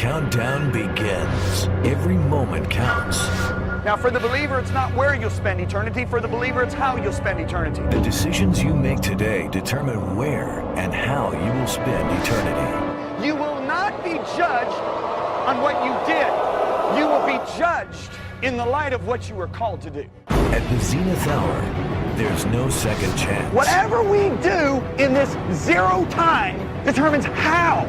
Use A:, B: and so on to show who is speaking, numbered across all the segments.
A: countdown begins. Every moment counts.
B: Now, for the believer, it's not where you'll spend eternity. For the believer, it's how you'll spend eternity.
A: The decisions you make today determine where and how you will spend eternity.
B: You will not be judged on what you did. You will be judged in the light of what you were called to do.
A: At the zenith hour, there's no second chance.
B: Whatever we do in this zero time determines how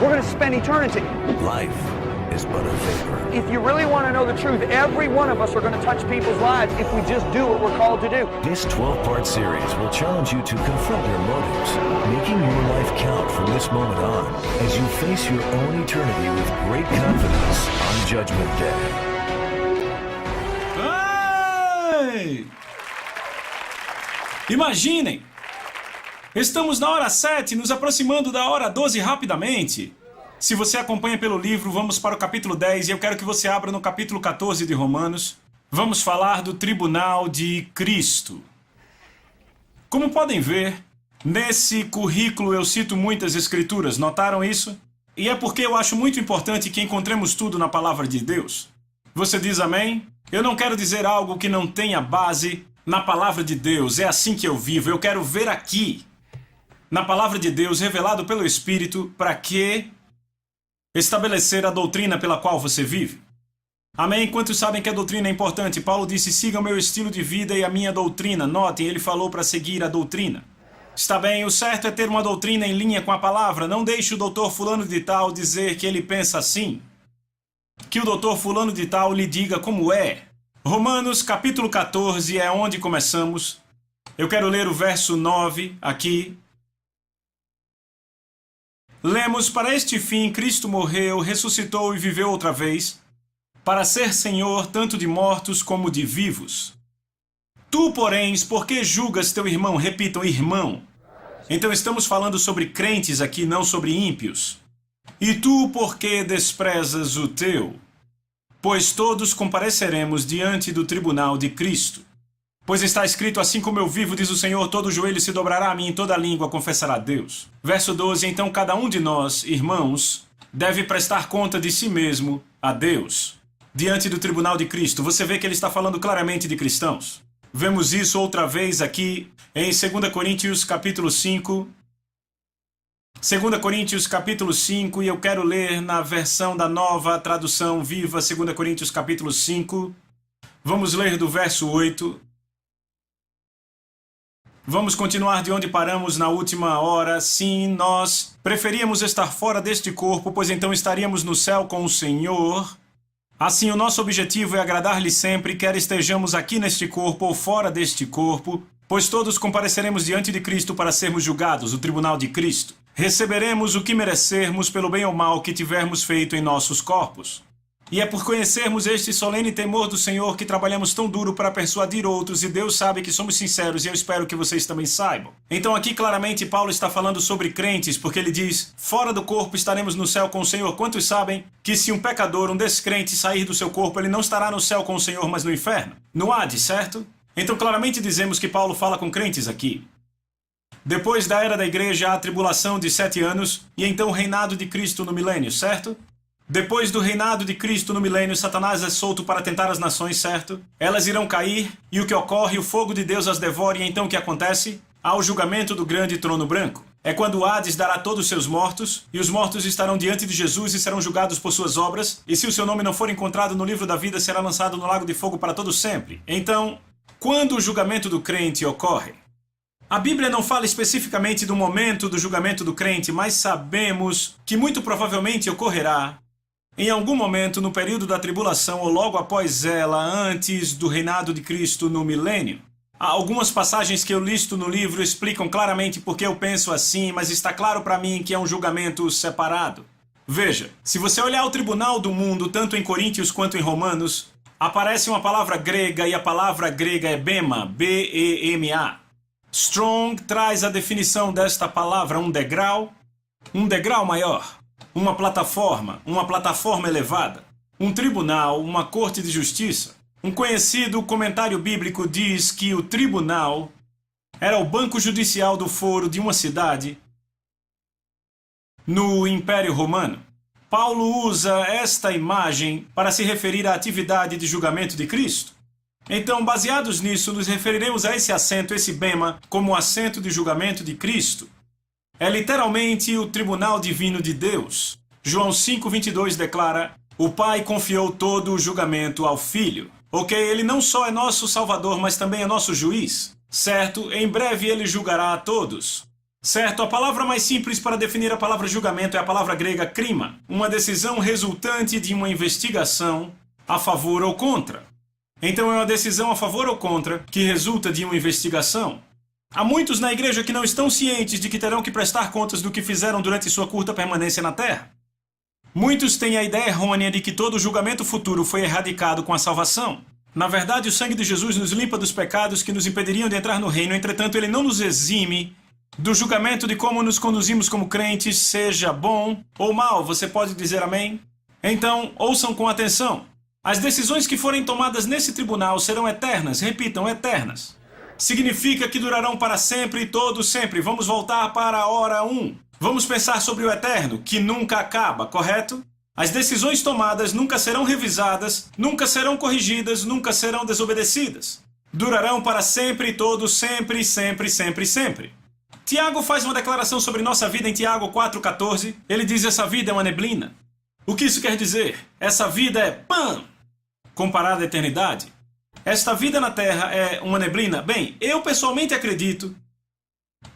B: we're going to spend eternity.
A: Life is but a vapor.
B: If you really want to know the truth, every one of us are going to touch people's lives if we just do what we're called to do.
A: This 12-part series will challenge you to confront your motives, making your life count from this moment on as you face your own eternity with great confidence on Judgment Day.
C: Ai! Imaginem! Estamos na hora 7, nos aproximando da hora 12 rapidamente. Se você acompanha pelo livro, vamos para o capítulo 10 e eu quero que você abra no capítulo 14 de Romanos. Vamos falar do tribunal de Cristo. Como podem ver, nesse currículo eu cito muitas escrituras, notaram isso? E é porque eu acho muito importante que encontremos tudo na palavra de Deus. Você diz amém? Eu não quero dizer algo que não tenha base na palavra de Deus, é assim que eu vivo, eu quero ver aqui, na palavra de Deus, revelado pelo Espírito, para que estabelecer a doutrina pela qual você vive. Amém? Quantos sabem que a doutrina é importante? Paulo disse, siga o meu estilo de vida e a minha doutrina. Notem, ele falou para seguir a doutrina. Está bem, o certo é ter uma doutrina em linha com a palavra. Não deixe o doutor fulano de tal dizer que ele pensa assim. Que o doutor fulano de tal lhe diga como é. Romanos capítulo 14 é onde começamos. Eu quero ler o verso 9 aqui. Lemos, para este fim Cristo morreu, ressuscitou e viveu outra vez, para ser Senhor tanto de mortos como de vivos. Tu, porém, por que julgas teu irmão? Repitam, irmão. Então estamos falando sobre crentes aqui, não sobre ímpios. E tu, por que desprezas o teu? Pois todos compareceremos diante do tribunal de Cristo. Pois está escrito, assim como eu vivo, diz o Senhor, todo joelho se dobrará a mim e toda língua confessará a Deus. Verso 12, então cada um de nós, irmãos, deve prestar conta de si mesmo a Deus. Diante do tribunal de Cristo, você vê que ele está falando claramente de cristãos. Vemos isso outra vez aqui em 2 Coríntios capítulo 5. 2 Coríntios capítulo 5, e eu quero ler na versão da Nova Tradução Viva, 2 Coríntios capítulo 5. Vamos ler do verso 8. Vamos continuar de onde paramos na última hora. Sim, nós preferíamos estar fora deste corpo, pois então estaríamos no céu com o Senhor. Assim, o nosso objetivo é agradar-lhe sempre, quer estejamos aqui neste corpo ou fora deste corpo, pois todos compareceremos diante de Cristo para sermos julgados, o tribunal de Cristo. Receberemos o que merecermos pelo bem ou mal que tivermos feito em nossos corpos. E é por conhecermos este solene temor do Senhor que trabalhamos tão duro para persuadir outros, e Deus sabe que somos sinceros, e eu espero que vocês também saibam. Então aqui claramente Paulo está falando sobre crentes, porque ele diz, fora do corpo estaremos no céu com o Senhor. Quantos sabem que se um pecador, um descrente, sair do seu corpo, ele não estará no céu com o Senhor, mas no inferno? No Hades, certo? Então claramente dizemos que Paulo fala com crentes aqui. Depois da era da igreja, há a tribulação de 7 anos, e então o reinado de Cristo no milênio, certo? Depois do reinado de Cristo no milênio, Satanás é solto para tentar as nações, certo? Elas irão cair, e o que ocorre, o fogo de Deus as devora, e então o que acontece? Há o julgamento do grande trono branco. É quando o Hades dará todos os seus mortos, e os mortos estarão diante de Jesus e serão julgados por suas obras, e se o seu nome não for encontrado no livro da vida, será lançado no lago de fogo para todo sempre. Então, quando o julgamento do crente ocorre? A Bíblia não fala especificamente do momento do julgamento do crente, mas sabemos que muito provavelmente ocorrerá em algum momento no período da tribulação ou logo após ela, antes do reinado de Cristo no milênio. Há algumas passagens que eu listo no livro explicam claramente por que eu penso assim, mas está claro para mim que é um julgamento separado. Veja, se você olhar o tribunal do mundo, tanto em Coríntios quanto em Romanos, aparece uma palavra grega e a palavra grega é bema, B-E-M-A. Strong traz a definição desta palavra, um degrau maior. Uma plataforma elevada, um tribunal, uma corte de justiça. Um conhecido comentário bíblico diz que o tribunal era o banco judicial do foro de uma cidade no Império Romano. Paulo usa esta imagem para se referir à atividade de julgamento de Cristo. Então, baseados nisso, nos referiremos a esse assento, esse bema, como o assento de julgamento de Cristo. É literalmente o tribunal divino de Deus. João 5:22 declara: o Pai confiou todo o julgamento ao Filho. Ok, ele não só é nosso Salvador, mas também é nosso juiz. Certo? Em breve ele julgará a todos. Certo? A palavra mais simples para definir a palavra julgamento é a palavra grega krima, uma decisão resultante de uma investigação a favor ou contra. Então é uma decisão a favor ou contra que resulta de uma investigação. Há muitos na igreja que não estão cientes de que terão que prestar contas do que fizeram durante sua curta permanência na terra. Muitos têm a ideia errônea de que todo julgamento futuro foi erradicado com a salvação. Na verdade, o sangue de Jesus nos limpa dos pecados que nos impediriam de entrar no reino, entretanto, ele não nos exime do julgamento de como nos conduzimos como crentes, seja bom ou mal. Você pode dizer amém? Então, ouçam com atenção. As decisões que forem tomadas nesse tribunal serão eternas, repitam, eternas. Significa que durarão para sempre e todo sempre. Vamos voltar para a hora 1. Vamos pensar sobre o eterno, que nunca acaba, correto? As decisões tomadas nunca serão revisadas, nunca serão corrigidas, nunca serão desobedecidas. Durarão para sempre e todo sempre, sempre, sempre, sempre. Tiago faz uma declaração sobre nossa vida em Tiago 4,14. Ele diz: essa vida é uma neblina. O que isso quer dizer? Essa vida é pã! Comparada à eternidade. Esta vida na Terra é uma neblina? Bem, eu pessoalmente acredito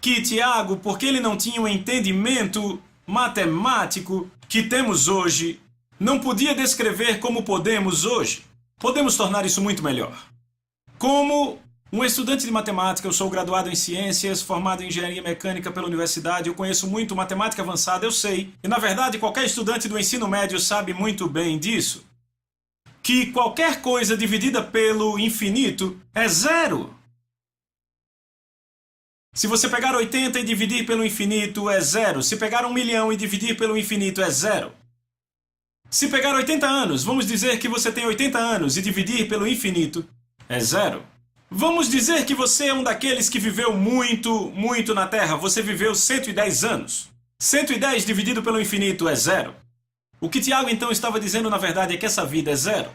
C: que Tiago, porque ele não tinha o entendimento matemático que temos hoje, não podia descrever como podemos hoje. Podemos tornar isso muito melhor. Como um estudante de matemática, eu sou graduado em ciências, formado em engenharia mecânica pela universidade, eu conheço muito matemática avançada, eu sei. E na verdade, qualquer estudante do ensino médio sabe muito bem disso. Que qualquer coisa dividida pelo infinito é zero. Se você pegar 80 e dividir pelo infinito, é zero. Se pegar 1 milhão e dividir pelo infinito, é zero. Se pegar 80 anos, vamos dizer que você tem 80 anos e dividir pelo infinito, é zero. Vamos dizer que você é um daqueles que viveu muito, muito na Terra. Você viveu 110 anos. 110 dividido pelo infinito é zero. O que Tiago então estava dizendo na verdade é que essa vida é zero.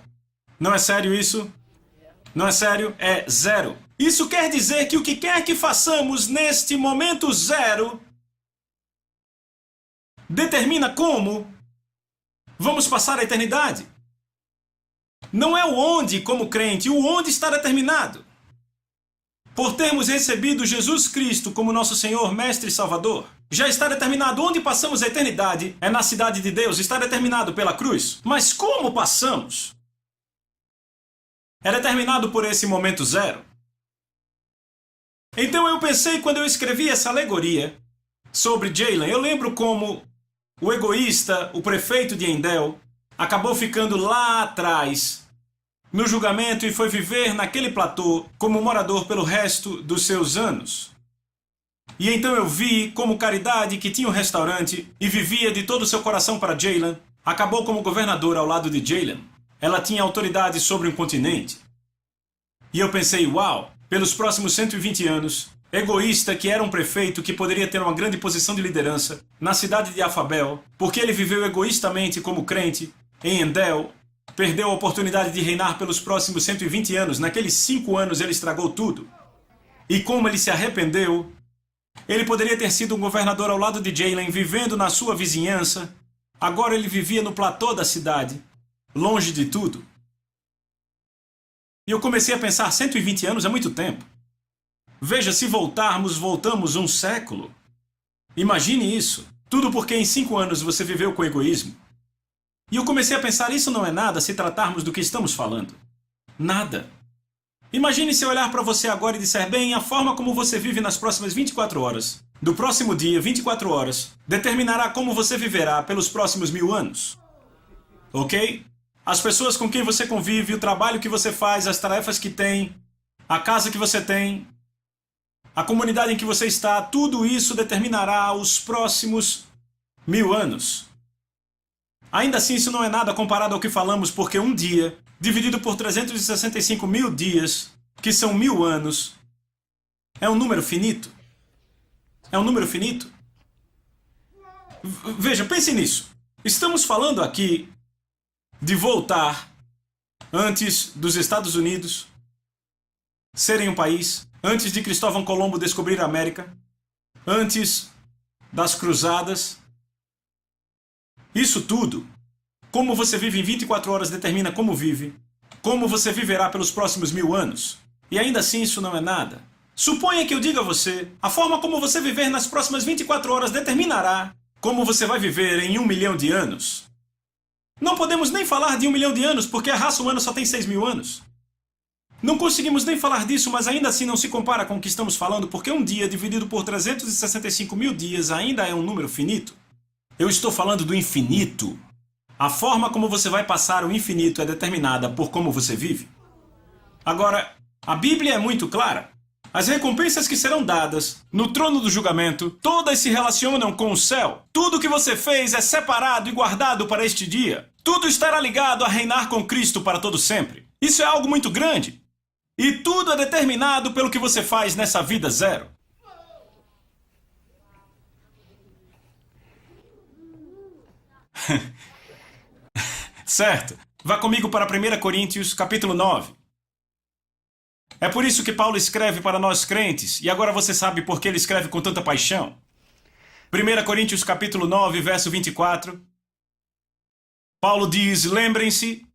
C: Não é sério isso? Não é sério? É zero. Isso quer dizer que o que quer que façamos neste momento zero determina como vamos passar a eternidade. Não é o onde como crente, o onde está determinado. Por termos recebido Jesus Cristo como nosso Senhor, Mestre e Salvador, já está determinado onde passamos a eternidade, é na cidade de Deus, está determinado pela cruz. Mas como passamos? É determinado por esse momento zero. Então eu pensei, quando eu escrevi essa alegoria sobre Jalen, eu lembro como o egoísta, o prefeito de Endel, acabou ficando lá atrás no julgamento e foi viver naquele platô como morador pelo resto dos seus anos. E então eu vi como Caridade, que tinha um restaurante e vivia de todo o seu coração para Jalen, acabou como governadora ao lado de Jalen. Ela tinha autoridade sobre um continente. E eu pensei, uau, pelos próximos 120 anos, egoísta que era um prefeito que poderia ter uma grande posição de liderança na cidade de Afabel, porque ele viveu egoístamente como crente em Endel, perdeu a oportunidade de reinar pelos próximos 120 anos. Naqueles 5 anos ele estragou tudo. E como ele se arrependeu, ele poderia ter sido um governador ao lado de Jalen, vivendo na sua vizinhança. Agora ele vivia no platô da cidade, longe de tudo. E eu comecei a pensar, 120 anos é muito tempo. Veja, se voltamos um século. Imagine isso. Tudo porque em 5 anos você viveu com egoísmo. E eu comecei a pensar, isso não é nada se tratarmos do que estamos falando. Nada. Imagine se eu olhar para você agora e disser, bem, a forma como você vive nas próximas 24 horas, do próximo dia, 24 horas, determinará como você viverá pelos próximos 1000 anos. Ok? As pessoas com quem você convive, o trabalho que você faz, as tarefas que tem, a casa que você tem, a comunidade em que você está, tudo isso determinará os próximos 1000 anos. Ainda assim, isso não é nada comparado ao que falamos, porque um dia, dividido por 365 mil dias, que são 1000 anos, é um número finito. É um número finito. Veja, pense nisso. Estamos falando aqui de voltar antes dos Estados Unidos serem um país, antes de Cristóvão Colombo descobrir a América, antes das cruzadas. Isso tudo, como você vive em 24 horas determina como vive, como você viverá pelos próximos 1000 anos. E ainda assim isso não é nada. Suponha que eu diga a você, a forma como você viver nas próximas 24 horas determinará como você vai viver em 1 milhão de anos. Não podemos nem falar de 1 milhão de anos, porque a raça humana só tem 6.000 anos. Não conseguimos nem falar disso, mas ainda assim não se compara com o que estamos falando, porque um dia dividido por 365.000 dias ainda é um número finito. Eu estou falando do infinito. A forma como você vai passar o infinito é determinada por como você vive. Agora, a Bíblia é muito clara. As recompensas que serão dadas no trono do julgamento, todas se relacionam com o céu. Tudo que você fez é separado e guardado para este dia. Tudo estará ligado a reinar com Cristo para todo sempre. Isso é algo muito grande. E tudo é determinado pelo que você faz nessa vida zero. Certo. Vá comigo para 1 Coríntios, capítulo 9. É por isso que Paulo escreve para nós crentes, e agora você sabe por que ele escreve com tanta paixão. 1 Coríntios, capítulo 9, verso 24. Paulo diz, lembrem-se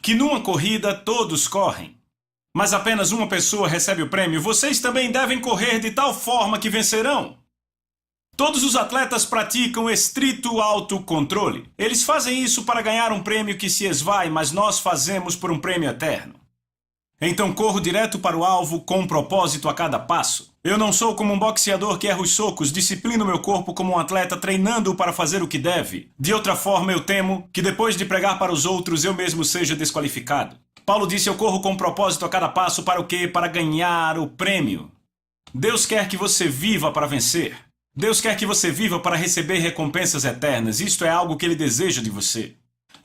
C: que numa corrida todos correm, mas apenas uma pessoa recebe o prêmio. Vocês também devem correr de tal forma que vencerão. Todos os atletas praticam estrito autocontrole. Eles fazem isso para ganhar um prêmio que se esvai, mas nós fazemos por um prêmio eterno. Então corro direto para o alvo com um propósito a cada passo. Eu não sou como um boxeador que erra os socos, disciplino meu corpo como um atleta treinando-o para fazer o que deve. De outra forma, eu temo que depois de pregar para os outros, eu mesmo seja desqualificado. Paulo disse, eu corro com um propósito a cada passo para o quê? Para ganhar o prêmio. Deus quer que você viva para vencer. Deus quer que você viva para receber recompensas eternas. Isto é algo que Ele deseja de você.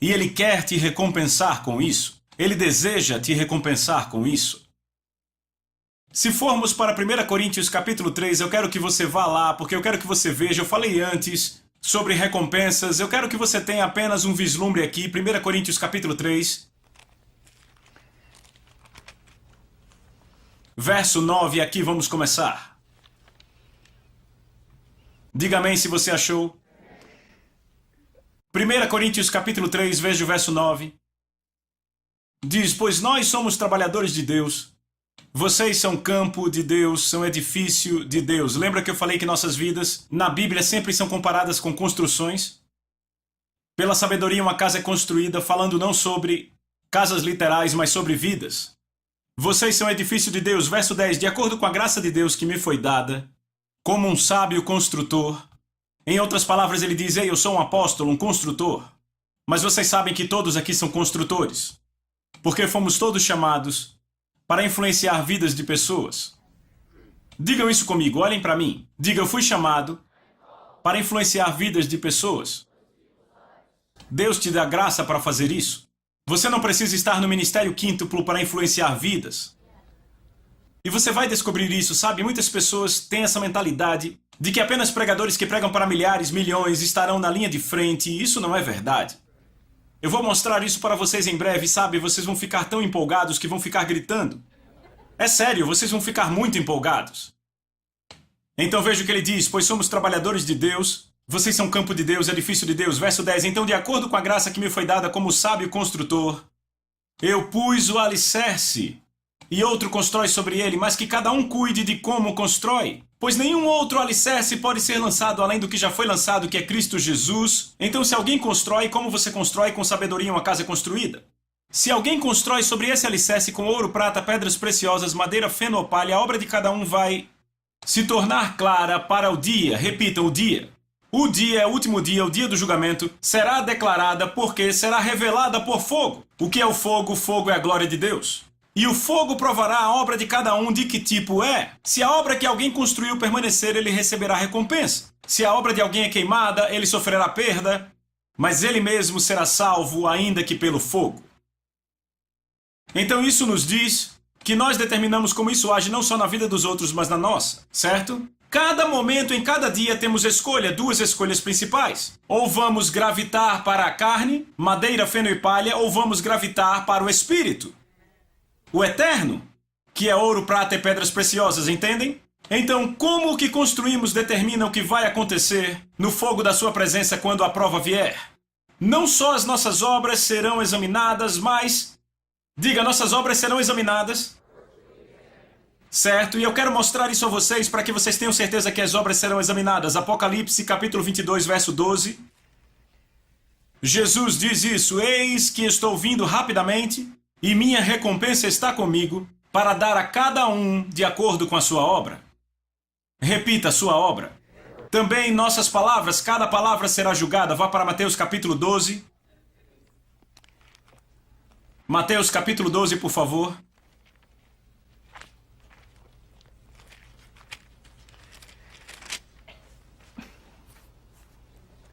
C: E Ele quer te recompensar com isso. Ele deseja te recompensar com isso. Se formos para 1 Coríntios capítulo 3, eu quero que você vá lá, porque eu quero que você veja, eu falei antes sobre recompensas, eu quero que você tenha apenas um vislumbre aqui, 1 Coríntios capítulo 3. Verso 9, aqui vamos começar. Diga amém se você achou. 1 Coríntios capítulo 3, veja o verso 9. Diz, pois nós somos trabalhadores de Deus. Vocês são campo de Deus, são edifício de Deus. Lembra que eu falei que nossas vidas, na Bíblia, sempre são comparadas com construções? Pela sabedoria, uma casa é construída, falando não sobre casas literais, mas sobre vidas. Vocês são edifício de Deus. Verso 10. De acordo com a graça de Deus que me foi dada, como um sábio construtor. Em outras palavras, ele diz, ei, eu sou um apóstolo, um construtor. Mas vocês sabem que todos aqui são construtores. Porque fomos todos chamados para influenciar vidas de pessoas. Digam isso comigo, olhem para mim. Diga, eu fui chamado para influenciar vidas de pessoas. Deus te dá graça para fazer isso. Você não precisa estar no ministério quíntuplo para influenciar vidas. E você vai descobrir isso, sabe? Muitas pessoas têm essa mentalidade de que apenas pregadores que pregam para milhares, milhões estarão na linha de frente, e isso não é verdade. Eu vou mostrar isso para vocês em breve, sabe? Vocês vão ficar tão empolgados que vão ficar gritando. É sério, vocês vão ficar muito empolgados. Então veja o que ele diz, pois somos trabalhadores de Deus, vocês são campo de Deus, edifício de Deus. Verso 10, então de acordo com a graça que me foi dada como sábio construtor, eu pus o alicerce, e outro constrói sobre ele, mas que cada um cuide de como constrói. Pois nenhum outro alicerce pode ser lançado além do que já foi lançado, que é Cristo Jesus. Então se alguém constrói, como você constrói? Com sabedoria uma casa construída. Se alguém constrói sobre esse alicerce com ouro, prata, pedras preciosas, madeira, feno ou palha, a obra de cada um vai se tornar clara para o dia. Repita, o dia. O dia é o último dia, o dia do julgamento, será declarada porque será revelada por fogo. O que é o fogo? O fogo é a glória de Deus. E o fogo provará a obra de cada um de que tipo é. Se a obra que alguém construiu permanecer, ele receberá recompensa. Se a obra de alguém é queimada, ele sofrerá perda, mas ele mesmo será salvo, ainda que pelo fogo. Então isso nos diz que nós determinamos como isso age não só na vida dos outros, mas na nossa, certo? Cada momento, em cada dia, temos escolha, duas escolhas principais. Ou vamos gravitar para a carne, madeira, feno e palha, ou vamos gravitar para o espírito, o eterno, que é ouro, prata e pedras preciosas, entendem? Então, como o que construímos determina o que vai acontecer no fogo da sua presença quando a prova vier? Não só as nossas obras serão examinadas, mas... Diga, nossas obras serão examinadas. Certo? E eu quero mostrar isso a vocês para que vocês tenham certeza que as obras serão examinadas. Apocalipse, capítulo 22, verso 12. Jesus diz isso: eis que estou vindo rapidamente, e minha recompensa está comigo, para dar a cada um de acordo com a sua obra. Repita, sua obra. Também nossas palavras, cada palavra será julgada. Vá para Mateus capítulo 12. Mateus capítulo 12, por favor.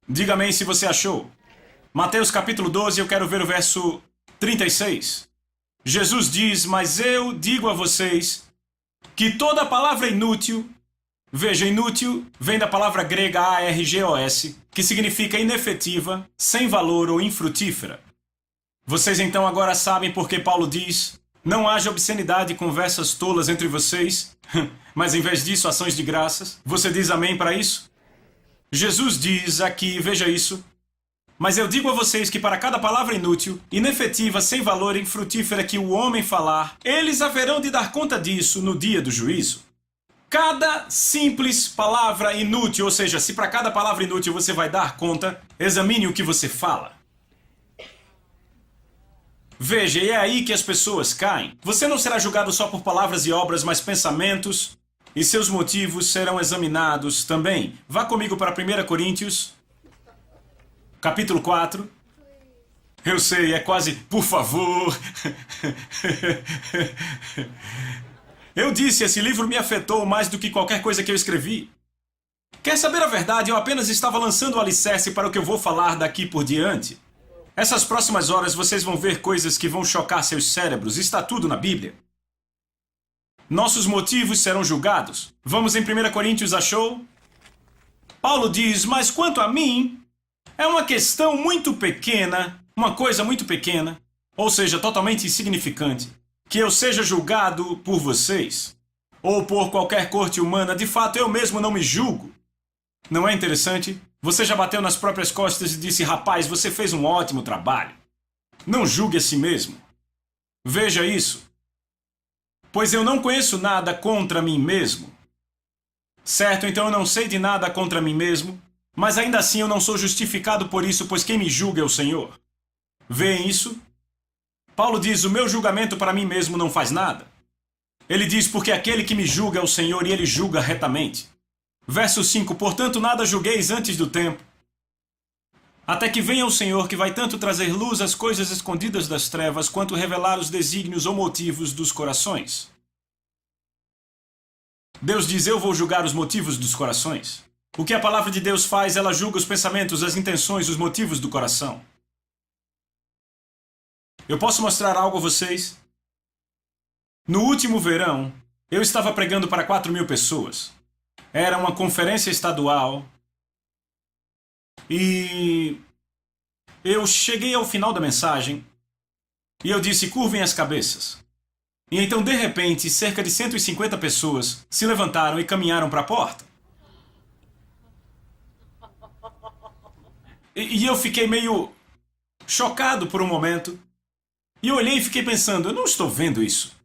C: Diga amém se você achou. Mateus capítulo 12, eu quero ver o verso 36. Jesus diz: mas eu digo a vocês que toda palavra inútil, veja, inútil vem da palavra grega argos, que significa inefetiva, sem valor ou infrutífera. Vocês então agora sabem por que Paulo diz: não haja obscenidade e conversas tolas entre vocês, mas em vez disso ações de graças. Você diz amém para isso? Jesus diz aqui, veja isso: mas eu digo a vocês que para cada palavra inútil, inefetiva, sem valor e infrutífera que o homem falar, eles haverão de dar conta disso no dia do juízo. Cada simples palavra inútil, ou seja, se para cada palavra inútil você vai dar conta, examine o que você fala. Veja, e é aí que as pessoas caem. Você não será julgado só por palavras e obras, mas pensamentos, e seus motivos serão examinados também. Vá comigo para 1 Coríntios, capítulo 4. Eu sei, é quase, por favor. Eu disse, esse livro me afetou mais do que qualquer coisa que eu escrevi. Quer saber a verdade? Eu apenas estava lançando o alicerce para o que eu vou falar daqui por diante. Essas próximas horas vocês vão ver coisas que vão chocar seus cérebros. Está tudo na Bíblia. Nossos motivos serão julgados. Vamos em 1 Coríntios, achou? Paulo diz: mas quanto a mim, é uma questão muito pequena, uma coisa muito pequena, ou seja, totalmente insignificante, que eu seja julgado por vocês, ou por qualquer corte humana. De fato, eu mesmo não me julgo. Não é interessante? Você já bateu nas próprias costas e disse: rapaz, você fez um ótimo trabalho. Não julgue a si mesmo. Veja isso. Pois eu não conheço nada contra mim mesmo. Certo, então eu não sei de nada contra mim mesmo, mas ainda assim eu não sou justificado por isso, pois quem me julga é o Senhor. Vêem isso? Paulo diz: o meu julgamento para mim mesmo não faz nada. Ele diz: porque aquele que me julga é o Senhor, e ele julga retamente. Verso 5: portanto nada julgueis antes do tempo, até que venha o Senhor, que vai tanto trazer luz às coisas escondidas das trevas, quanto revelar os desígnios ou motivos dos corações. Deus diz: eu vou julgar os motivos dos corações. O que a palavra de Deus faz? Ela julga os pensamentos, as intenções, os motivos do coração. Eu posso mostrar algo a vocês? No último verão, eu estava pregando para 4.000 pessoas. Era uma conferência estadual. E eu cheguei ao final da mensagem e eu disse: curvem as cabeças. E então, de repente, cerca de 150 pessoas se levantaram e caminharam para a porta. E eu fiquei meio chocado por um momento. E eu olhei e fiquei pensando: eu não estou vendo isso.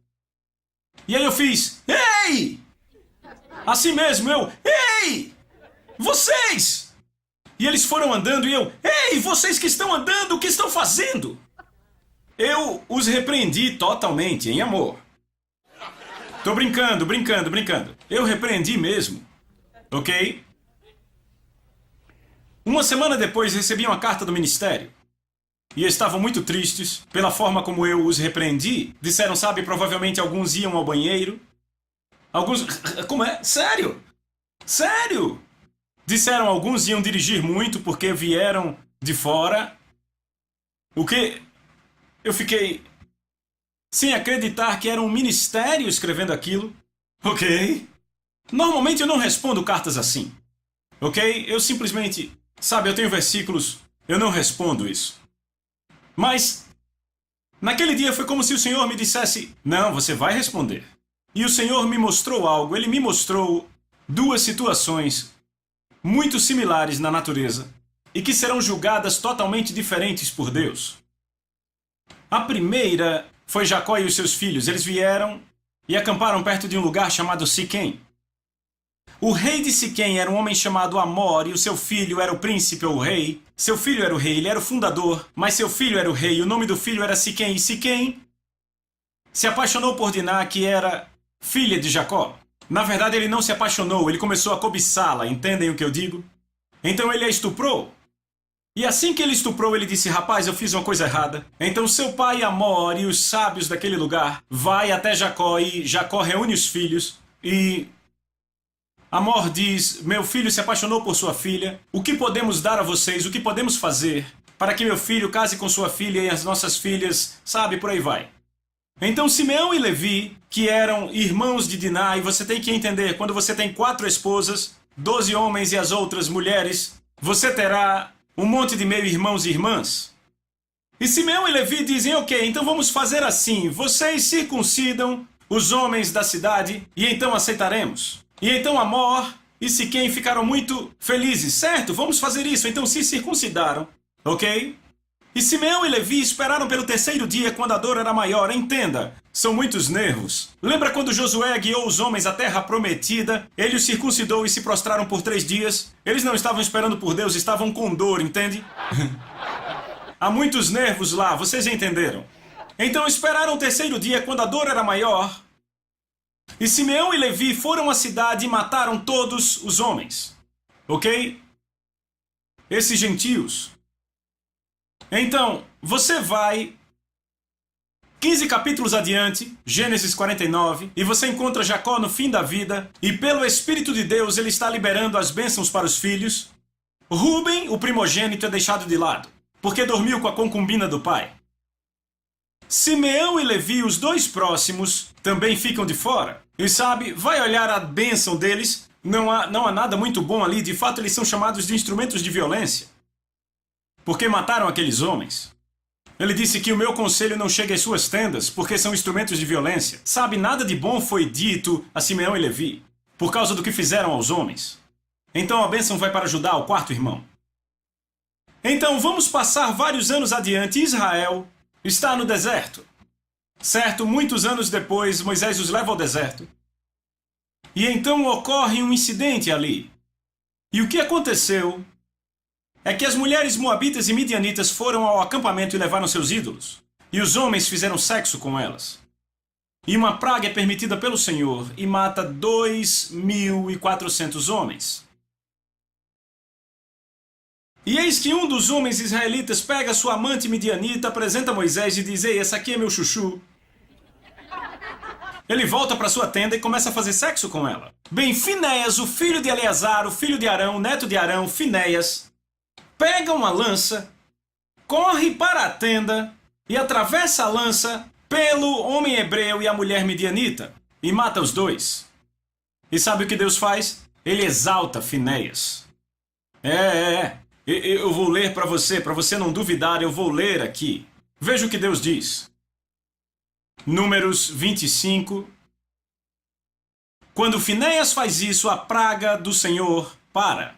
C: E aí eu fiz: ei! Assim mesmo, ei! Vocês! E eles foram andando e eu: ei, vocês que estão andando, o que estão fazendo? Eu os repreendi totalmente, em amor. Tô brincando. Eu repreendi mesmo. Ok? Uma semana depois recebi uma carta do ministério. E estavam muito tristes pela forma como eu os repreendi. Disseram, sabe, provavelmente alguns iam ao banheiro. Alguns... Como é? Sério? Sério? Disseram alguns iam dirigir muito porque vieram de fora. O que? Eu fiquei sem acreditar que era um ministério escrevendo aquilo. Ok. Normalmente eu não respondo cartas assim. Ok? Eu simplesmente... Sabe, eu tenho versículos, eu não respondo isso. Mas, naquele dia foi como se o Senhor me dissesse, não, você vai responder. E o Senhor me mostrou algo, Ele me mostrou duas situações muito similares na natureza e que serão julgadas totalmente diferentes por Deus. A primeira foi Jacó e os seus filhos. Eles vieram e acamparam perto de um lugar chamado Siquém. O rei de Siquém era um homem chamado Amor e o seu filho era o príncipe ou o rei. Seu filho era o rei, ele era o fundador, mas seu filho era o rei e o nome do filho era Siquém. E Siquém se apaixonou por Diná, que era filha de Jacó. Na verdade, ele não se apaixonou, ele começou a cobiçá-la, entendem o que eu digo? Então ele a estuprou. E assim que ele estuprou, ele disse, rapaz, eu fiz uma coisa errada. Então seu pai Amor e os sábios daquele lugar vai até Jacó e Jacó reúne os filhos e... Amor diz, meu filho se apaixonou por sua filha, o que podemos dar a vocês, o que podemos fazer para que meu filho case com sua filha e as nossas filhas, sabe, por aí vai. Então Simeão e Levi, que eram irmãos de Diná, e você tem que entender, quando você tem 4 esposas, 12 homens e as outras mulheres, você terá um monte de meio-irmãos e irmãs. E Simeão e Levi dizem, ok, então vamos fazer assim, vocês circuncidam os homens da cidade e então aceitaremos. E então Amor e Siquém ficaram muito felizes. Certo, vamos fazer isso. Então se circuncidaram, ok? E Simeão e Levi esperaram pelo 3º dia, quando a dor era maior. Entenda, são muitos nervos. Lembra quando Josué guiou os homens à terra prometida? Ele os circuncidou e se prostraram por 3 dias. Eles não estavam esperando por Deus, estavam com dor, entende? Há muitos nervos lá, vocês entenderam? Então esperaram o 3º dia, quando a dor era maior. E Simeão e Levi foram à cidade e mataram todos os homens. Ok? Esses gentios. Então, você vai 15 capítulos adiante, Gênesis 49, e você encontra Jacó no fim da vida, e pelo Espírito de Deus ele está liberando as bênçãos para os filhos. Rúben, o primogênito, é deixado de lado, porque dormiu com a concubina do pai. Simeão e Levi, os 2 próximos, também ficam de fora. E sabe, vai olhar a bênção deles, não há nada muito bom ali, de fato eles são chamados de instrumentos de violência. Porque mataram aqueles homens. Ele disse que o meu conselho não chega às suas tendas, porque são instrumentos de violência. Sabe, nada de bom foi dito a Simeão e Levi, por causa do que fizeram aos homens. Então a bênção vai para Judá, o 4º irmão. Então vamos passar vários anos adiante. Israel está no deserto. Certo, muitos anos depois, Moisés os leva ao deserto. E então ocorre um incidente ali. E o que aconteceu é que as mulheres moabitas e midianitas foram ao acampamento e levaram seus ídolos. E os homens fizeram sexo com elas. E uma praga é permitida pelo Senhor e mata 2.400 homens. E eis que um dos homens israelitas pega sua amante midianita, apresenta a Moisés e diz, ei, essa aqui é meu chuchu. Ele volta para sua tenda e começa a fazer sexo com ela. Bem, Finéias, o filho de Eleazar, o filho de Arão, o neto de Arão, Finéias, pega uma lança, corre para a tenda e atravessa a lança pelo homem hebreu e a mulher midianita e mata os 2. E sabe o que Deus faz? Ele exalta Finéias. Eu vou ler para você não duvidar, eu vou ler aqui. Veja o que Deus diz. Números 25. Quando Finéias faz isso, a praga do Senhor para.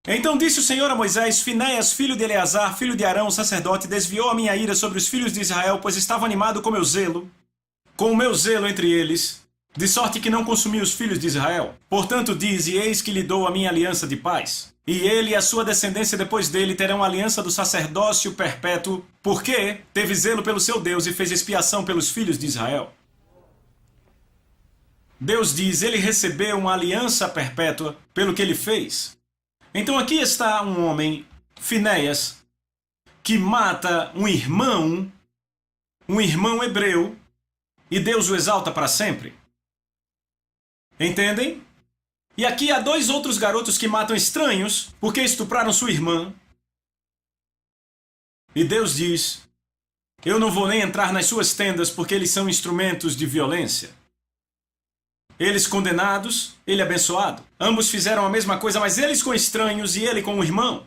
C: Então disse o Senhor a Moisés, Finéias, filho de Eleazar, filho de Arão, sacerdote, desviou a minha ira sobre os filhos de Israel, pois estava animado com o meu zelo entre eles, de sorte que não consumi os filhos de Israel. Portanto dize, eis que lhe dou a minha aliança de paz. E ele e a sua descendência depois dele terão a aliança do sacerdócio perpétuo, porque teve zelo pelo seu Deus e fez expiação pelos filhos de Israel. Deus diz, ele recebeu uma aliança perpétua pelo que ele fez. Então aqui está um homem, Finéias, que mata um irmão hebreu, e Deus o exalta para sempre. Entendem? E aqui há 2 outros garotos que matam estranhos porque estupraram sua irmã. E Deus diz, eu não vou nem entrar nas suas tendas porque eles são instrumentos de violência. Eles condenados, ele abençoado. Ambos fizeram a mesma coisa, mas eles com estranhos e ele com o irmão.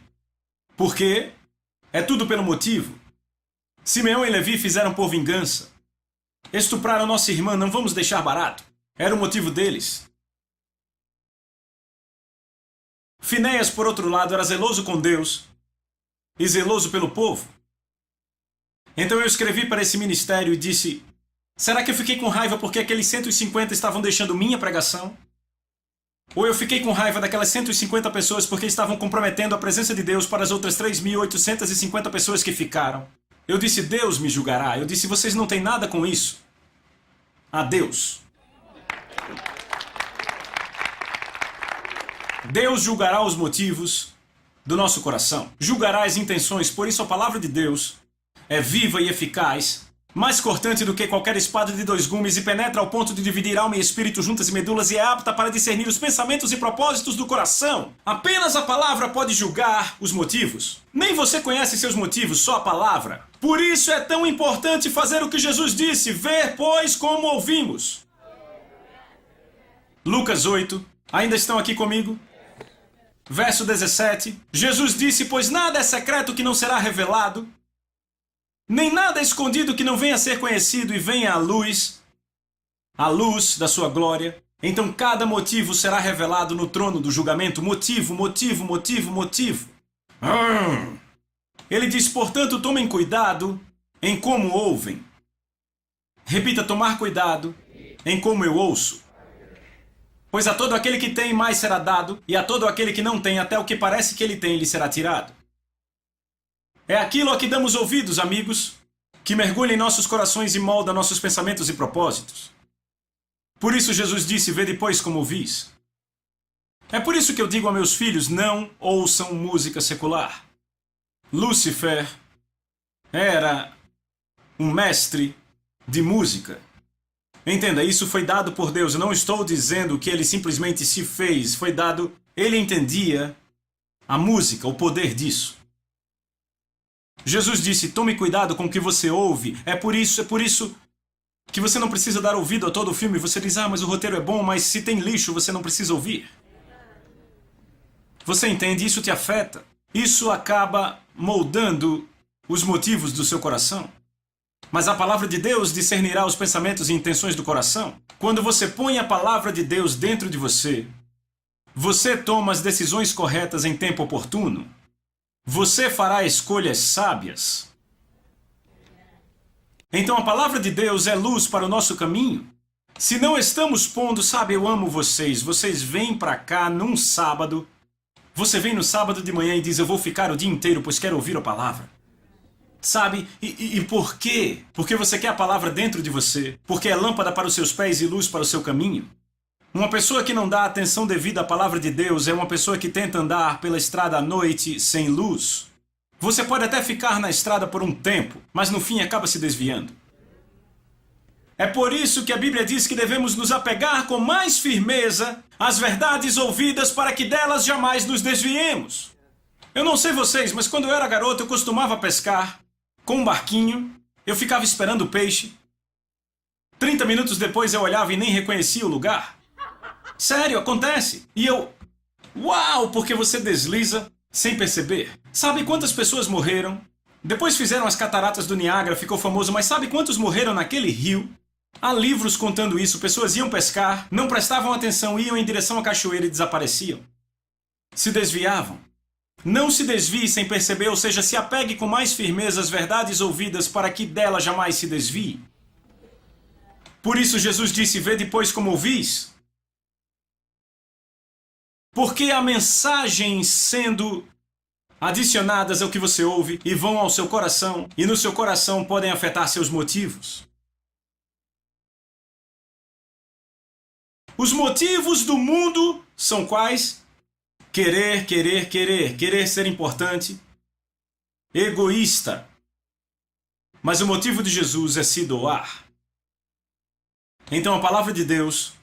C: Por quê? É tudo pelo motivo. Simeão e Levi fizeram por vingança. Estupraram nossa irmã, não vamos deixar barato. Era o motivo deles. Finéias, por outro lado, era zeloso com Deus e zeloso pelo povo. Então eu escrevi para esse ministério e disse: será que eu fiquei com raiva porque aqueles 150 estavam deixando minha pregação? Ou eu fiquei com raiva daquelas 150 pessoas porque estavam comprometendo a presença de Deus para as outras 3.850 pessoas que ficaram? Eu disse: Deus me julgará. Eu disse: vocês não têm nada com isso. A Deus. Deus julgará os motivos do nosso coração. Julgará as intenções. Por isso a palavra de Deus é viva e eficaz, mais cortante do que qualquer espada de 2 gumes, e penetra ao ponto de dividir alma e espírito, juntas e medulas, e é apta para discernir os pensamentos e propósitos do coração. Apenas a palavra pode julgar os motivos. Nem você conhece seus motivos, só a palavra. Por isso é tão importante fazer o que Jesus disse: ver, pois, como ouvimos. Lucas 8. Ainda estão aqui comigo? Verso 17. Jesus disse: pois nada é secreto que não será revelado, nem nada é escondido que não venha a ser conhecido e venha à luz a luz da sua glória. Então cada motivo será revelado no trono do julgamento. Motivo, motivo, motivo, motivo. Ele diz: portanto, tomem cuidado em como ouvem. Repita: tomar cuidado em como eu ouço. Pois a todo aquele que tem, mais será dado, e a todo aquele que não tem, até o que parece que ele tem, lhe será tirado. É aquilo a que damos ouvidos, amigos, que mergulha em nossos corações e molda nossos pensamentos e propósitos. Por isso Jesus disse: vê depois como ouvis. É por isso que eu digo a meus filhos: não ouçam música secular. Lúcifer era um mestre de música. Entenda, isso foi dado por Deus. Eu não estou dizendo que ele simplesmente se fez. Foi dado. Ele entendia a música, o poder disso. Jesus disse: tome cuidado com o que você ouve. É por isso que você não precisa dar ouvido a todo o filme. Você diz: ah, mas o roteiro é bom, mas se tem lixo, você não precisa ouvir. Você entende? Isso te afeta. Isso acaba moldando os motivos do seu coração. Mas a palavra de Deus discernirá os pensamentos e intenções do coração. Quando você põe a palavra de Deus dentro de você, você toma as decisões corretas em tempo oportuno. Você fará escolhas sábias. Então a palavra de Deus é luz para o nosso caminho. Se não estamos pondo, sabe, eu amo vocês. Vocês vêm para cá num sábado. Você vem no sábado de manhã e diz: eu vou ficar o dia inteiro, pois quero ouvir a palavra. Sabe? E por quê? Porque você quer a palavra dentro de você. Porque é lâmpada para os seus pés e luz para o seu caminho. Uma pessoa que não dá atenção devida à palavra de Deus é uma pessoa que tenta andar pela estrada à noite sem luz. Você pode até ficar na estrada por um tempo, mas no fim acaba se desviando. É por isso que a Bíblia diz que devemos nos apegar com mais firmeza às verdades ouvidas para que delas jamais nos desviemos. Eu não sei vocês, mas quando eu era garoto eu costumava pescar com um barquinho. Eu ficava esperando o peixe. 30 minutos depois eu olhava e nem reconhecia o lugar. Sério, acontece. E eu... Uau! Porque você desliza sem perceber. Sabe quantas pessoas morreram? Depois fizeram as cataratas do Niágara, ficou famoso, mas sabe quantos morreram naquele rio? Há livros contando isso. Pessoas iam pescar, não prestavam atenção, iam em direção à cachoeira e desapareciam. Se desviavam. Não se desvie sem perceber, ou seja, se apegue com mais firmeza às verdades ouvidas para que dela jamais se desvie. Por isso Jesus disse: vê depois como ouvis. Porque há mensagens sendo adicionadas ao que você ouve e vão ao seu coração, e no seu coração podem afetar seus motivos. Os motivos do mundo são quais? Querer, querer, querer. Querer ser importante. Egoísta. Mas o motivo de Jesus é se doar. Então a palavra de Deus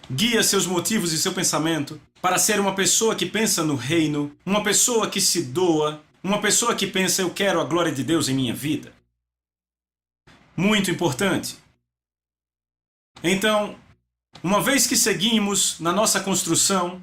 C: guia seus motivos e seu pensamento para ser uma pessoa que pensa no reino, uma pessoa que se doa, uma pessoa que pensa: eu quero a glória de Deus em minha vida. Muito importante. Então, Uma vez que seguimos na nossa construção,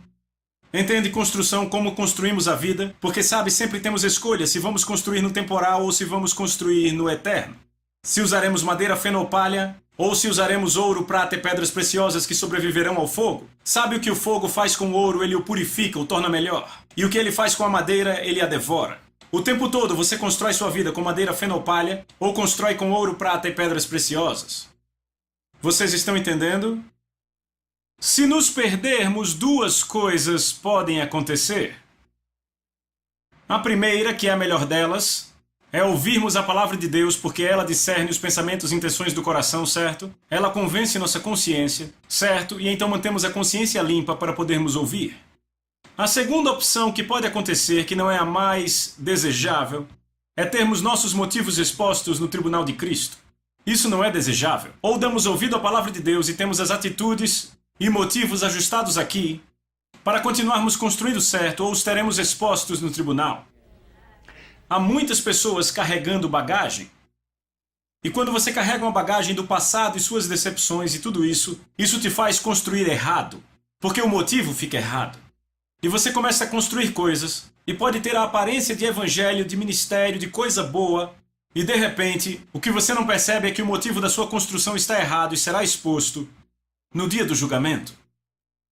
C: entende construção como construímos a vida? Porque sabe, sempre temos escolha se vamos construir no temporal ou se vamos construir no eterno. Se usaremos madeira fenopalha ou se usaremos ouro, prata e pedras preciosas que sobreviverão ao fogo. Sabe o que o fogo faz com o ouro? Ele o purifica, o torna melhor. E o que ele faz com a madeira? Ele a devora. O tempo todo você constrói sua vida com madeira fenopalha ou constrói com ouro, prata e pedras preciosas. Vocês estão entendendo? Se nos perdermos, duas coisas podem acontecer. A primeira, que é a melhor delas, é ouvirmos a palavra de Deus, porque ela discerne os pensamentos e intenções do coração, certo? Ela convence nossa consciência, certo? E então mantemos a consciência limpa para podermos ouvir. A segunda opção que pode acontecer, que não é a mais desejável, é termos nossos motivos expostos no tribunal de Cristo. Isso não é desejável. Ou damos ouvido à palavra de Deus e temos as atitudes e motivos ajustados aqui para continuarmos construindo certo, ou os teremos expostos no tribunal. Há muitas pessoas carregando bagagem. E quando você carrega uma bagagem do passado e suas decepções e tudo isso, isso te faz construir errado, porque o motivo fica errado. E você começa a construir coisas, e pode ter a aparência de evangelho, de ministério, de coisa boa, e de repente, o que você não percebe é que o motivo da sua construção está errado e será exposto no dia do julgamento.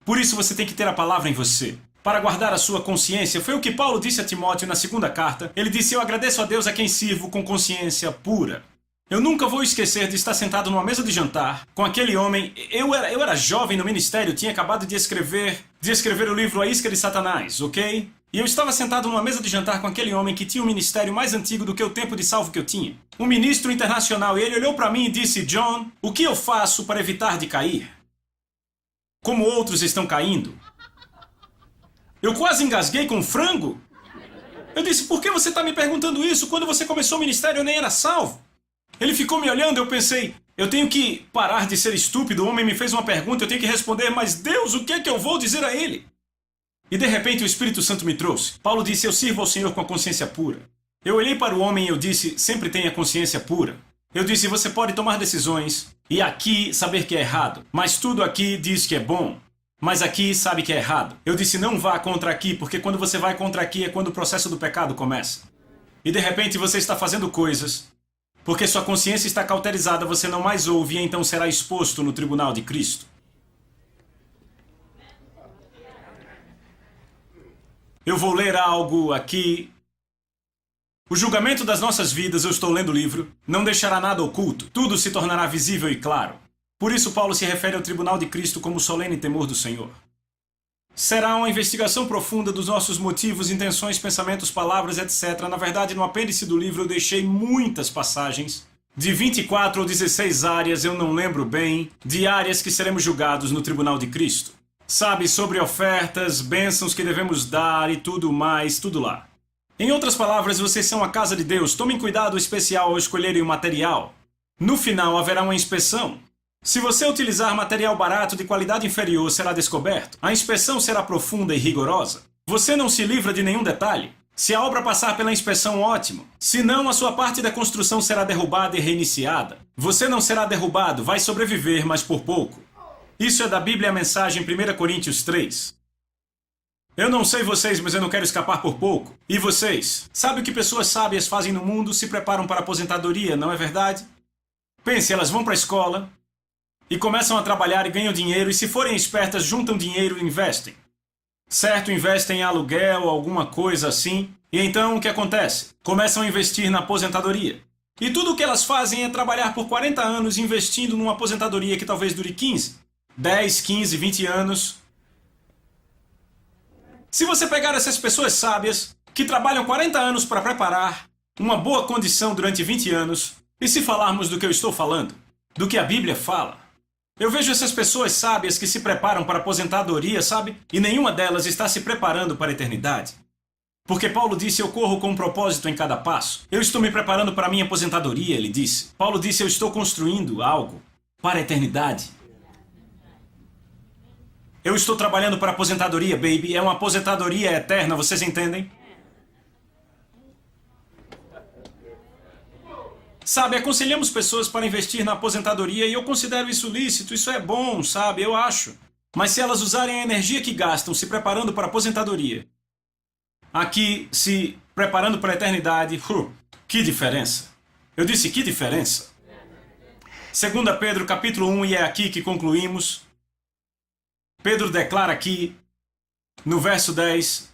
C: Por isso você tem que ter a palavra em você, para guardar a sua consciência. Foi o que Paulo disse a Timóteo na segunda carta. Ele disse: eu agradeço a Deus a quem sirvo com consciência pura. Eu nunca vou esquecer de estar sentado numa mesa de jantar com aquele homem. Eu era jovem no ministério, tinha acabado de escrever o livro A Isca de Satanás, ok? E eu estava sentado numa mesa de jantar com aquele homem que tinha um ministério mais antigo do que o tempo de salvo que eu tinha. Um ministro internacional, e ele olhou para mim e disse: John, o que eu faço para evitar de cair? Como outros estão caindo? Eu quase engasguei com frango. Eu disse: por que você está me perguntando isso? Quando você começou o ministério eu nem era salvo. Ele ficou me olhando, eu pensei: eu tenho que parar de ser estúpido, o homem me fez uma pergunta, eu tenho que responder, mas Deus, o que é que eu vou dizer a ele? E de repente o Espírito Santo me trouxe. Paulo disse: eu sirvo ao Senhor com a consciência pura. Eu olhei para o homem e eu disse: sempre tenha consciência pura. Eu disse: você pode tomar decisões e aqui saber que é errado, mas tudo aqui diz que é bom. Mas aqui sabe que é errado. Eu disse: não vá contra aqui, porque quando você vai contra aqui é quando o processo do pecado começa. E de repente você está fazendo coisas, porque sua consciência está cauterizada, você não mais ouve e então será exposto no tribunal de Cristo. Eu vou ler algo aqui. O julgamento das nossas vidas, eu estou lendo o livro, não deixará nada oculto. Tudo se tornará visível e claro. Por isso Paulo se refere ao tribunal de Cristo como solene temor do Senhor. Será uma investigação profunda dos nossos motivos, intenções, pensamentos, palavras, etc. Na verdade, no apêndice do livro eu deixei muitas passagens, de 24 ou 16 áreas, eu não lembro bem, de áreas que seremos julgados no tribunal de Cristo. Sabe, sobre ofertas, bênçãos que devemos dar e tudo mais, tudo lá. Em outras palavras, vocês são a casa de Deus. Tomem cuidado especial ao escolherem o material. No final haverá uma inspeção. Se você utilizar material barato de qualidade inferior, será descoberto. A inspeção será profunda e rigorosa. Você não se livra de nenhum detalhe. Se a obra passar pela inspeção, ótimo. Se não, a sua parte da construção será derrubada e reiniciada. Você não será derrubado, vai sobreviver, mas por pouco. Isso é da Bíblia a mensagem 1 Coríntios 3. Eu não sei vocês, mas eu não quero escapar por pouco. E vocês? Sabe o que pessoas sábias fazem no mundo? Se preparam para a aposentadoria, não é verdade? Pense, elas vão para a escola e começam a trabalhar e ganham dinheiro, e se forem espertas, juntam dinheiro e investem. Certo, investem em aluguel, alguma coisa assim. E então o que acontece? Começam a investir na aposentadoria. E tudo o que elas fazem é trabalhar por 40 anos investindo numa aposentadoria que talvez dure 15, 10, 15, 20 anos. Se você pegar essas pessoas sábias, que trabalham 40 anos para preparar uma boa condição durante 20 anos, e se falarmos do que eu estou falando, do que a Bíblia fala, eu vejo essas pessoas sábias que se preparam para a aposentadoria, sabe? E nenhuma delas está se preparando para a eternidade. Porque Paulo disse: eu corro com um propósito em cada passo. Eu estou me preparando para a minha aposentadoria, ele disse. Paulo disse: eu estou construindo algo para a eternidade. Eu estou trabalhando para a aposentadoria, baby. É uma aposentadoria eterna, vocês entendem? Sabe, aconselhamos pessoas para investir na aposentadoria e eu considero isso lícito, isso é bom, sabe, eu acho. Mas se elas usarem a energia que gastam se preparando para a aposentadoria, aqui se preparando para a eternidade, que diferença. Eu disse, que diferença. 2 Pedro capítulo 1, e é aqui que concluímos. Pedro declara aqui, no verso 10,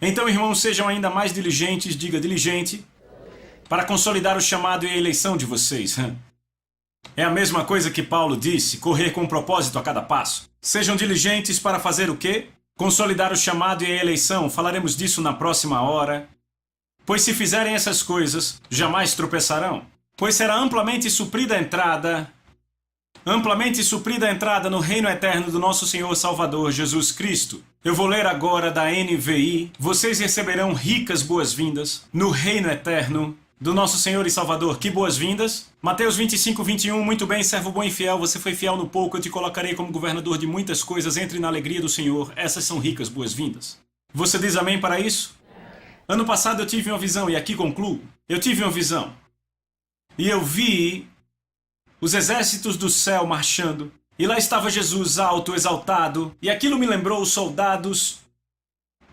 C: então, irmãos, sejam ainda mais diligentes, diga diligente, para consolidar o chamado e a eleição de vocês. É a mesma coisa que Paulo disse, correr com propósito a cada passo. Sejam diligentes para fazer o quê? Consolidar o chamado e a eleição. Falaremos disso na próxima hora. Pois se fizerem essas coisas, jamais tropeçarão. Pois será amplamente suprida a entrada no reino eterno do nosso Senhor Salvador Jesus Cristo. Eu vou ler agora da NVI. Vocês receberão ricas boas-vindas no reino eterno do nosso Senhor e Salvador. Que boas-vindas. Mateus 25, 21. Muito bem, servo bom e fiel. Você foi fiel no pouco, eu te colocarei como governador de muitas coisas. Entre na alegria do Senhor. Essas são ricas boas-vindas. Você diz amém para isso? Ano passado eu tive uma visão, e aqui concluo. Eu tive uma visão. E eu vi os exércitos do céu marchando. E lá estava Jesus alto, exaltado. E aquilo me lembrou os soldados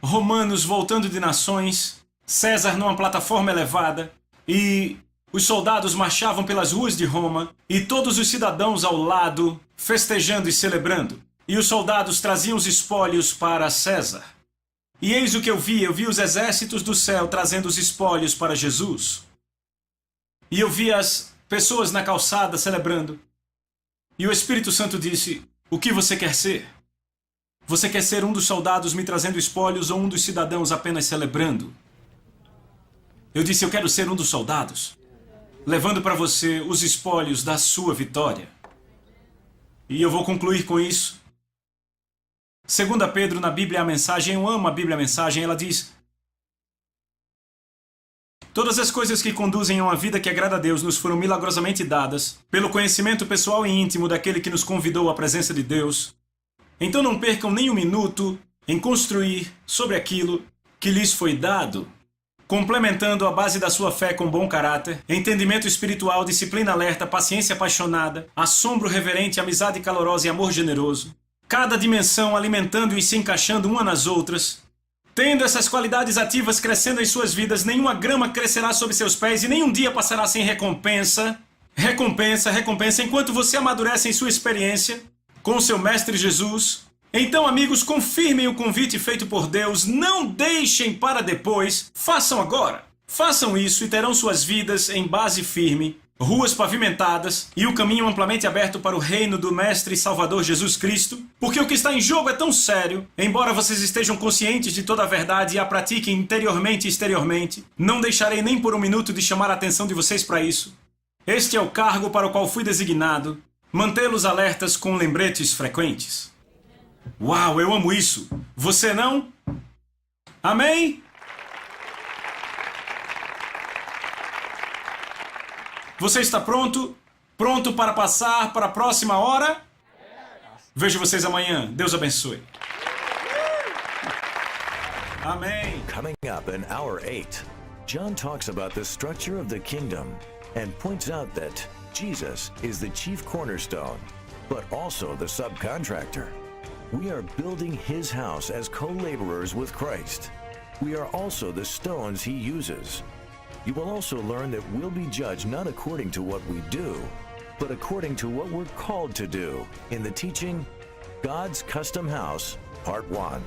C: romanos voltando de nações. César numa plataforma elevada. E os soldados marchavam pelas ruas de Roma. E todos os cidadãos ao lado, festejando e celebrando. E os soldados traziam os espólios para César. E eis o que eu vi os exércitos do céu trazendo os espólios para Jesus. E eu vi as pessoas na calçada celebrando. E o Espírito Santo disse, o que você quer ser? Você quer ser um dos soldados me trazendo espólios ou um dos cidadãos apenas celebrando? Eu disse, eu quero ser um dos soldados, levando para você os espólios da sua vitória. E eu vou concluir com isso. 2 Pedro, na Bíblia a Mensagem, eu amo a Bíblia a Mensagem, ela diz: todas as coisas que conduzem a uma vida que agrada a Deus nos foram milagrosamente dadas pelo conhecimento pessoal e íntimo daquele que nos convidou à presença de Deus. Então não percam nem um minuto em construir sobre aquilo que lhes foi dado, complementando a base da sua fé com bom caráter, entendimento espiritual, disciplina alerta, paciência apaixonada, assombro reverente, amizade calorosa e amor generoso. Cada dimensão alimentando e se encaixando uma nas outras. Tendo essas qualidades ativas crescendo em suas vidas, nenhuma grama crescerá sob seus pés e nenhum dia passará sem recompensa. Recompensa, enquanto você amadurece em sua experiência com o seu Mestre Jesus. Então, amigos, confirmem o convite feito por Deus, não deixem para depois, façam agora. Façam isso e terão suas vidas em base firme, ruas pavimentadas e o caminho amplamente aberto para o reino do Mestre e Salvador Jesus Cristo, porque o que está em jogo é tão sério, embora vocês estejam conscientes de toda a verdade e a pratiquem interiormente e exteriormente, não deixarei nem por um minuto de chamar a atenção de vocês para isso. Este é o cargo para o qual fui designado, mantê-los alertas com lembretes frequentes. Uau, eu amo isso! Você não? Amém? Você está pronto? Pronto para passar para a próxima hora? Vejo vocês amanhã. Deus abençoe. Amém.
A: Coming up in hour 8, John talks about the structure of the kingdom and points out that Jesus is the chief cornerstone, but also the subcontractor. We are building his house as co-laborers with Christ. We are also the stones he uses. You will also learn that we'll be judged not according to what we do, but according to what we're called to do in the teaching, God's Custom House, Part 1.